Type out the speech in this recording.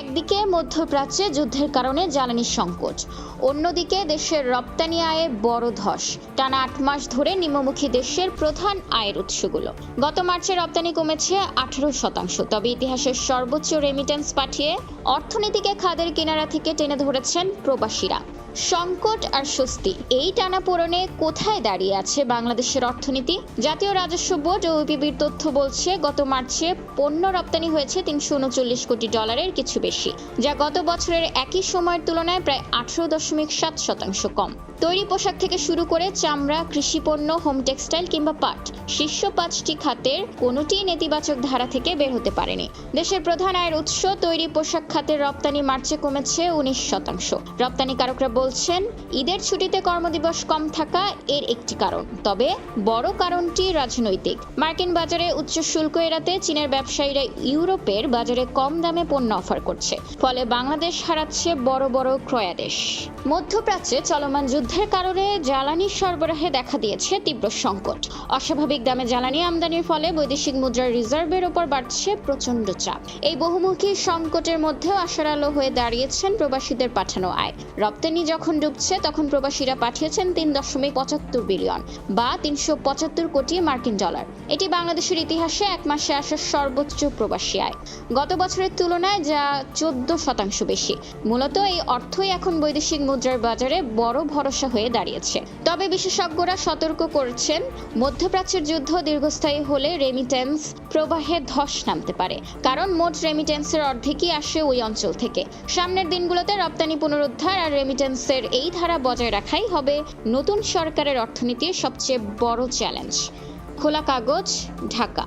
একদিকে মধ্যপ্রাচ্যে যুদ্ধের কারণে জ্বালানি সংকট, অন্যদিকে দেশের রপ্তানি আয়ে বড় ধস। টানা ৮ মাস ধরে নিম্নমুখী দেশের প্রধান আয়ের উৎসগুলো। গত মার্চে রপ্তানি কমেছে 18%, তবে ইতিহাসের সর্বোচ্চ রেমিটেন্স পাঠিয়ে অর্থনীতিকে খাদের কিনারা থেকে টেনে ধরেছেন প্রবাসীরা। সংকট আর স্বস্তি, এই টানাপোড়েনে কোথায় দাঁড়িয়ে আছে বাংলাদেশের অর্থনীতি? জাতীয় রাজস্ব বোর্ড ও ইপিবির তথ্য বলছে, গত মার্চে পণ্য রপ্তানি হয়েছে $339 কোটি, কিছু বেশি, যা গত বছরের একই সময়ের তুলনায় প্রায় 18.7% কম। তৈরি পোশাক থেকে শুরু করে চামড়া, কৃষিপণ্য, হোম টেক্সটাইল কিংবা পাট, শীর্ষ 5টি খাতের কোনোটিই নেতিবাচক ধারা থেকে বের হতে পারেনি। দেশের প্রধান আয়ের উৎস তৈরি পোশাক খাতের রপ্তানি মার্চে কমেছে 19%। রপ্তানিকারকরা বলছেন, ঈদের ছুটিতে কর্মদিবস কম থাকা এর একটি কারণ, তবে বড় কারণটি রাজনৈতিক। মার্কিন বাজারে উচ্চ শুল্ক এড়াতে চীনের ব্যবসায়ীরা ইউরোপের বাজারে কম দামে পণ্য অফার করছে, ফলে বাংলাদেশ হারাচ্ছে বড় বড় ক্রয়াদেশ। মধ্যপ্রাচ্যে চলমান যুদ্ধের কারণে জ্বালানি সরবরাহে দেখা দিয়েছে তীব্র সংকট। অস্বাভাবিক দামে জ্বালানি আমদানির ফলে বৈদেশিক মুদ্রার রিজার্ভের উপর বাড়ছে প্রচন্ড চাপ। এই বহুমুখী সংকটের মধ্যেও আশার আলো হয়ে দাঁড়িয়েছেন প্রবাসীদের পাঠানো আয়। রপ্তানি যখন ডুবছে, তখন প্রবাসীরা পাঠিয়েছেন $3.75 বিলিয়ন বা $375 কোটি মার্কিন ডলার। এটি বাংলাদেশের ইতিহাসে এক মাসে আসা সর্বোচ্চ প্রবাসী আয়, গত বছরের তুলনায় যা 14% বেশি। মূলত এই অর্থই এখন বৈদেশিক মুদ্রার বাজারে বড় ভরসা হয়ে দাঁড়িয়েছে। তবে বিশেষজ্ঞরা সতর্ক করছেন, মধ্যপ্রাচ্যের যুদ্ধ দীর্ঘস্থায়ী হলে রেমিটেন্স প্রবাহে ধস নামতে পারে, কারণ মোট রেমিটেন্সের অর্ধেকই আসে ওই অঞ্চল থেকে। সামনের দিনগুলোতে রপ্তানি পুনরুদ্ধার আর রেমিটেন্সের এই ধারা বজায় রাখাই হবে নতুন সরকারের অর্থনীতির সবচেয়ে বড় চ্যালেঞ্জ। খোলা কাগজ, ঢাকা।